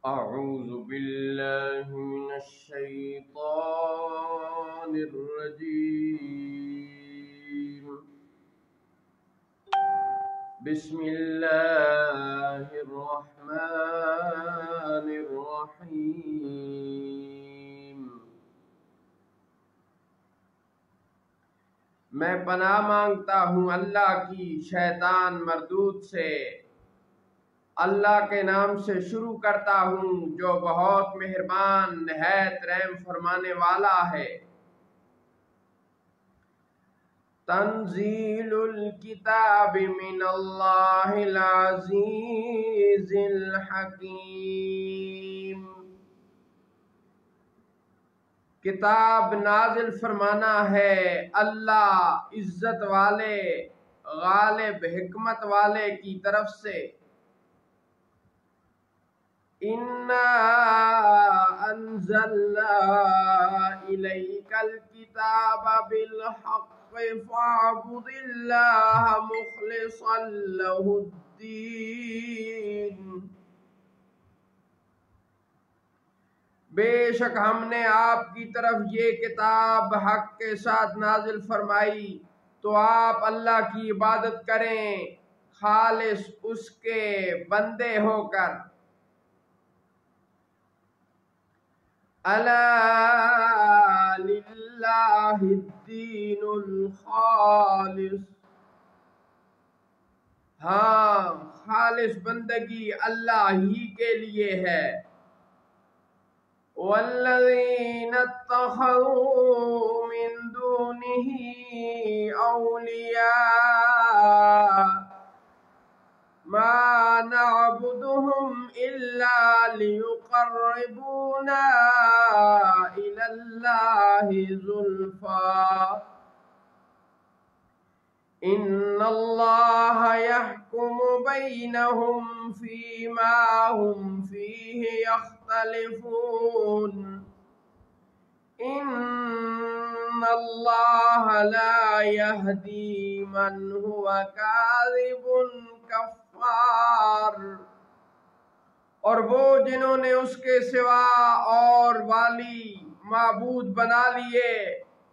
أعوذ بالله من الشيطان الرجيم. بسم الله الرحمن الرحيم. میں پناہ مانگتا ہوں اللہ کی شیطان مردود سے. اللہ کے نام سے شروع کرتا ہوں جو بہت مہربان نہایت رحم فرمانے والا ہے. تنزیل الکتاب من اللہ العزیز الحکیم. کتاب نازل فرمانا ہے اللہ عزت والے غالب حکمت والے کی طرف سے. اِنَّا أَنزَلْنَا إِلَيْكَ الْكِتَابَ بِالْحَقِّ فَاعْبُدِ اللَّهَ مُخْلِصًا لَهُ الدِّينَ. بے شک ہم نے آپ کی طرف یہ کتاب حق کے ساتھ نازل فرمائی تو آپ اللہ کی عبادت کریں خالص اس کے بندے ہو کر. أَلَا لِلَّهِ الدِّينُ الْخَالِصُ. ہاں خالص بندگی اللہ ہی کے لیے ہے. وَالَّذِينَ اتَّخَذُوا مِن دُونِهِ أَوْلِيَاءَ مَا نَعْبُدُهُمْ إِلَّا لِيُقَرِّبُونَا إِلَى اللَّهِ زُلْفَىٰ إِنَّ اللَّهَ يَحْكُمُ بَيْنَهُمْ فِيمَا هُمْ فِيهِ يَخْتَلِفُونَ. إِنَّ اللَّهَ لَا يَهْدِي مَنْ هُوَ كَاذِبٌ کفار. اور وہ جنہوں نے اس کے سوا اور والی معبود بنا لیے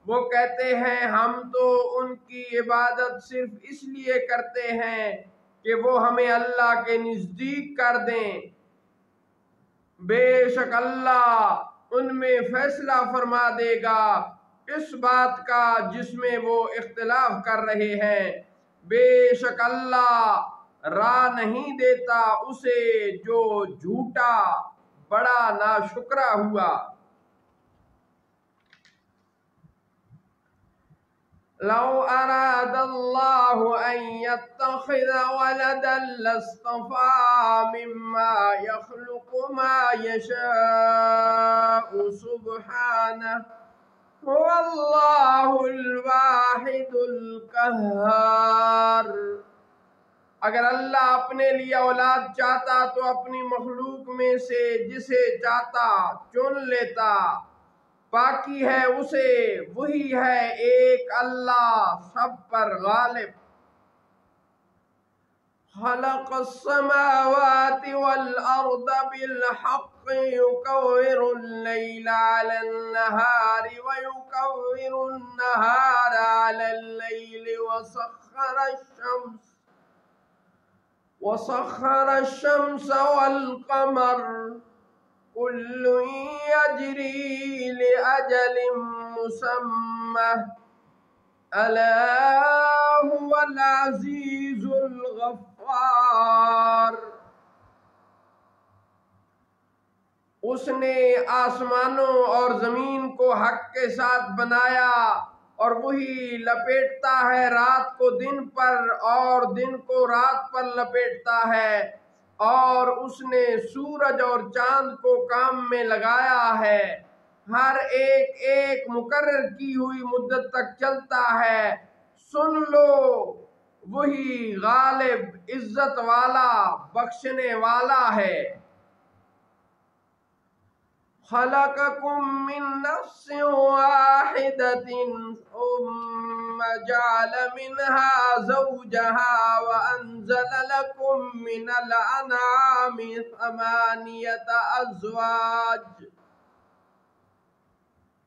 وہ کہتے ہیں ہم تو ان کی عبادت صرف اس لیے کرتے ہیں کہ وہ ہمیں اللہ کے نزدیک کر دیں. بے شک اللہ ان میں فیصلہ فرما دے گا اس بات کا جس میں وہ اختلاف کر رہے ہیں. بے شک اللہ راہ نہیں دیتا اسے جو جھوٹا بڑا ناشکرا ہوا. لو اراد اللہ ان يتخذ ولدا لاصطفى مما يخلق ما يشاء سبحانه هو اللہ الواحد القہار. اگر اللہ اپنے لیے اولاد چاہتا تو اپنی مخلوق میں سے جسے چاہتا چن لیتا. باقی ہے اسے وہی ہے ایک اللہ سب پر غالب. خلق السماوات والأرض بالحق يكور الليل على النهار ويكور النهار على الليل وسخر الشمس والقمر كل يجري لأجل مسمى ألا هو العزيز الغفار. اس نے آسمانوں اور زمین کو حق کے ساتھ بنایا اور وہی لپیٹتا ہے رات کو دن پر اور دن کو رات پر لپیٹتا ہے. اور اس نے سورج اور چاند کو کام میں لگایا ہے ہر ایک ایک مقرر کی ہوئی مدت تک چلتا ہے. سن لو وہی غالب عزت والا بخشنے والا ہے. خلقكم من نفس واحدة ثم جعل منها زوجها وأنزل لكم من الأنعام 8 أزواج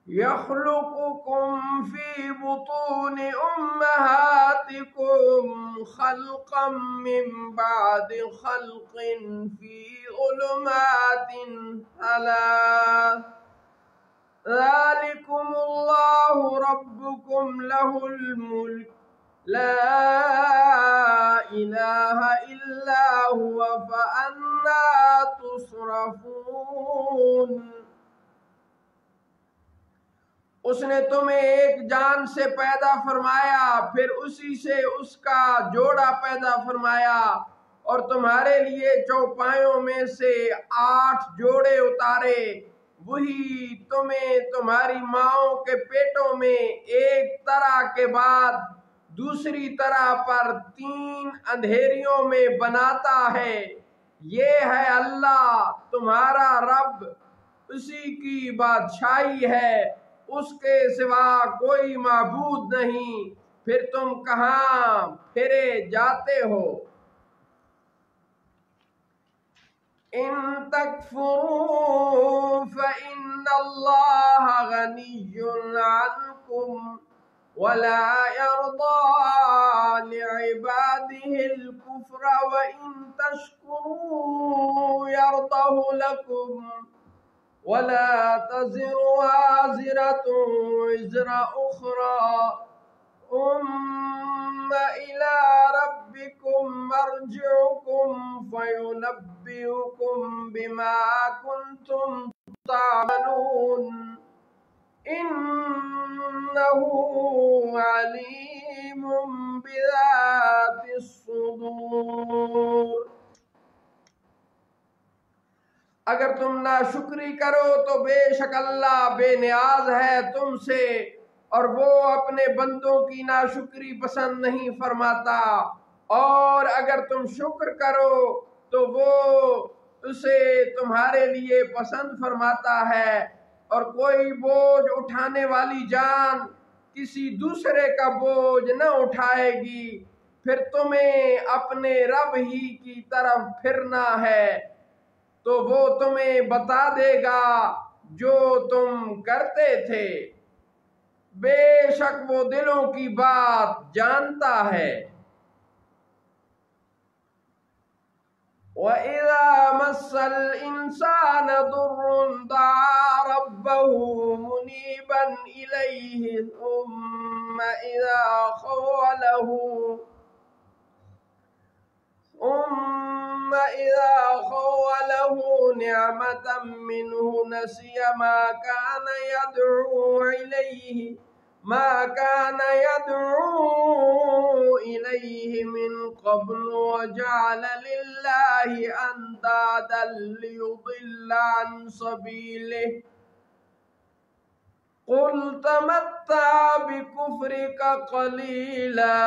يخلقكم في بطون أمهاتكم خلقا من بعد خلق في ظلمات 3 ذلكم الله ربكم له الملك لا إله إلا هو فأنى تصرفون۔ اس نے تمہیں ایک جان سے پیدا فرمایا، پھر اسی سے اس کا جوڑا پیدا فرمایا، اور تمہارے لیے چوپایوں میں سے 8 جوڑے اتارے۔ وہی تمہیں تمہاری ماؤں کے پیٹوں میں ایک طرح کے بعد دوسری طرح پر 3 اندھیریوں میں بناتا ہے۔ یہ ہے اللہ تمہارا رب، اسی کی بادشاہی ہے، اس کے سوا کوئی معبود نہیں، پھر تم کہاں پھرے جاتے ہو؟ ان تکفروا فإن اللہ غنی عنکم ولا يرضى لعباده الكفر وإن تشكروا يرضه لكم ولا تزر وازرة وزر أخرى ثم إلى ربكم مرجعكم فينبئكم بما كنتم تعملون إنه عليم بذات الصدور۔ اگر تم ناشکری کرو تو بے شک اللہ بے نیاز ہے تم سے، اور وہ اپنے بندوں کی ناشکری پسند نہیں فرماتا، اور اگر تم شکر کرو تو وہ اسے تمہارے لیے پسند فرماتا ہے، اور کوئی بوجھ اٹھانے والی جان کسی دوسرے کا بوجھ نہ اٹھائے گی، پھر تمہیں اپنے رب ہی کی طرف پھرنا ہے، تو وہ تمہیں بتا دے گا جو تم کرتے تھے، بے شک وہ دلوں کی بات جانتا ہے۔ وَإِذَا مَسَّ الْإِنسَانَ ضُرٌّ دَعَا رَبَّهُ مُنِيبًا إِلَيْهِ ثُمَّ إِذَا خَوَّلَهُ نِعْمَةً مِّنْهُ نَسِيَ مَا كَانَ يَدْعُو إِلَيْهِ مِنْ قَبْلُ وَجَعَلَ لِلَّهِ أَنْدَادًا لِيُضِلَّ عَنْ سَبِيلِهِ قُلْ تَمَتَّعْ بِكُفْرِكَ قَلِيلًا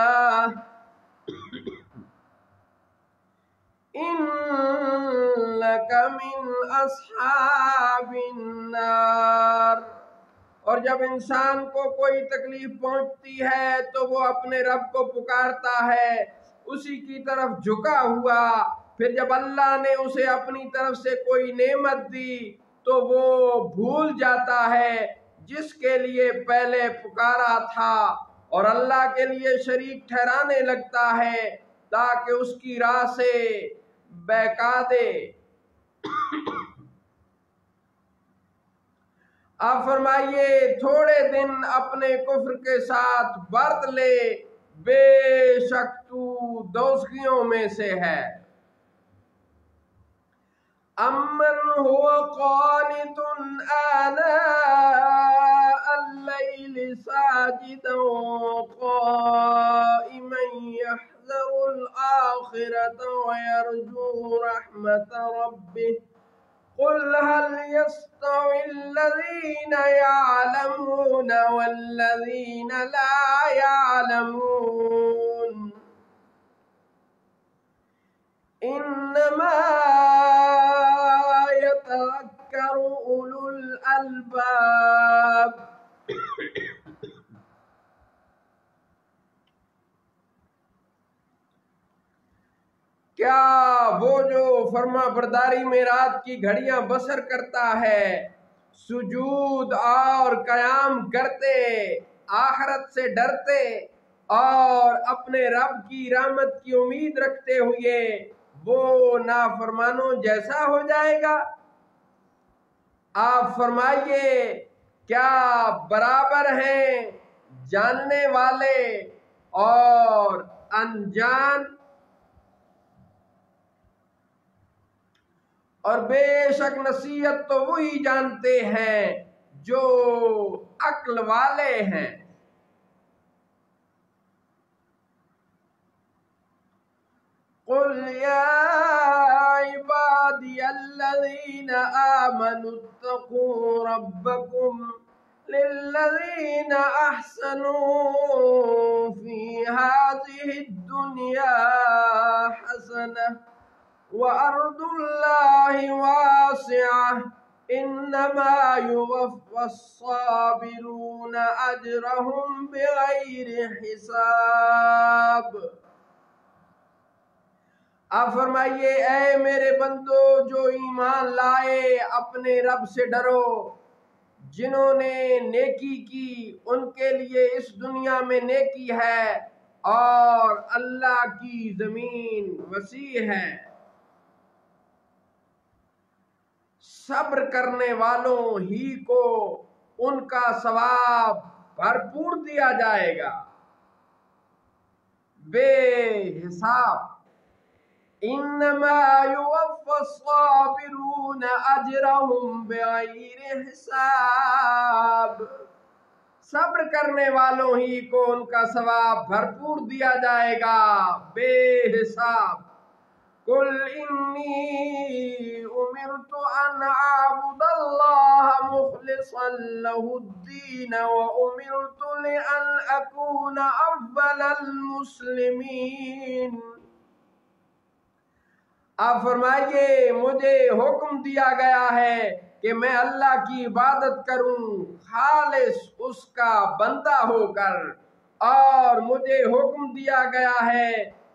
إِنَّكَ مِنْ أَصْحَابِ النَّارِ۔ اور جب انسان کو کوئی تکلیف پہنچتی ہے تو وہ اپنے رب کو پکارتا ہے اسی کی طرف جھکا ہوا، پھر جب اللہ نے اسے اپنی طرف سے کوئی نعمت دی تو وہ بھول جاتا ہے جس کے لیے پہلے پکارا تھا، اور اللہ کے لیے شریک ٹھہرانے لگتا ہے تاکہ اس کی راہ سے بہکا دے۔ آپ فرمائیے تھوڑے دن اپنے کفر کے ساتھ برت لے، بے شک تو دوزخیوں میں سے ہے۔ أَمَّنْ هُوَ قَانِتٌ آنَاءَ اللَّيْلِ سَاجِدًا قَائِمًا يَحْذَرُ الْآخِرَةَ وَيَرْجُو رَحْمَةَ رَبِّهِ قُلْ هَلْ يَسْتَوِي الَّذِينَ يَعْلَمُونَ وَالَّذِينَ لَا يَعْلَمُونَ إِنَّمَا يَتَذَكَّرُ أُولُو الألباب۔ کیا وہ جو فرما برداری میں رات کی گھڑیاں بسر کرتا ہے، سجود اور قیام کرتے، آخرت سے ڈرتے اور اپنے رب کی رحمت کی امید رکھتے ہوئے وہ نافرمانوں جیسا ہو جائے گا؟ آپ فرمائیے کیا برابر ہیں جاننے والے اور انجان؟ اور بے شک نصیحت تو وہی جانتے ہیں جو عقل والے ہیں۔ قل يا عبادي الذين آمنوا اتقوا ربكم للذين أحسنوا في هذه الدنيا حسنة وأرض الله واسعة إنما يوفى الصابرون أجرهم بغير حساب۔ آپ فرمائیے اے میرے بندو جو ایمان لائے، اپنے رب سے ڈرو۔ جنہوں نے نیکی کی ان کے لیے اس دنیا میں نیکی ہے اور اللہ کی زمین وسیع ہے۔ صبر کرنے والوں ہی کو ان کا ثواب بھرپور دیا جائے گا بے حساب۔ انما یوفی الصابرون اجرهم بغیر حساب۔ صبر کرنے والوں ہی کو ان کا ثواب بھرپور دیا جائے گا بے حساب۔ قل انی امرت ان اعبد اللہ مخلصا له الدین وامرت لان اکون اول المسلمین۔ آپ فرمائیے مجھے حکم دیا گیا ہے کہ میں اللہ کی عبادت کروں خالص اس کا بندہ ہو کر، اور مجھے حکم دیا گیا ہے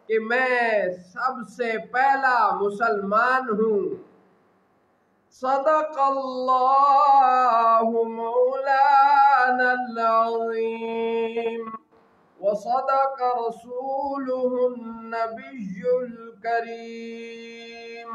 کہ میں سب سے پہلا مسلمان ہوں۔ صدق اللہ مولانا العظیم وصدق رسوله النبی الکریم۔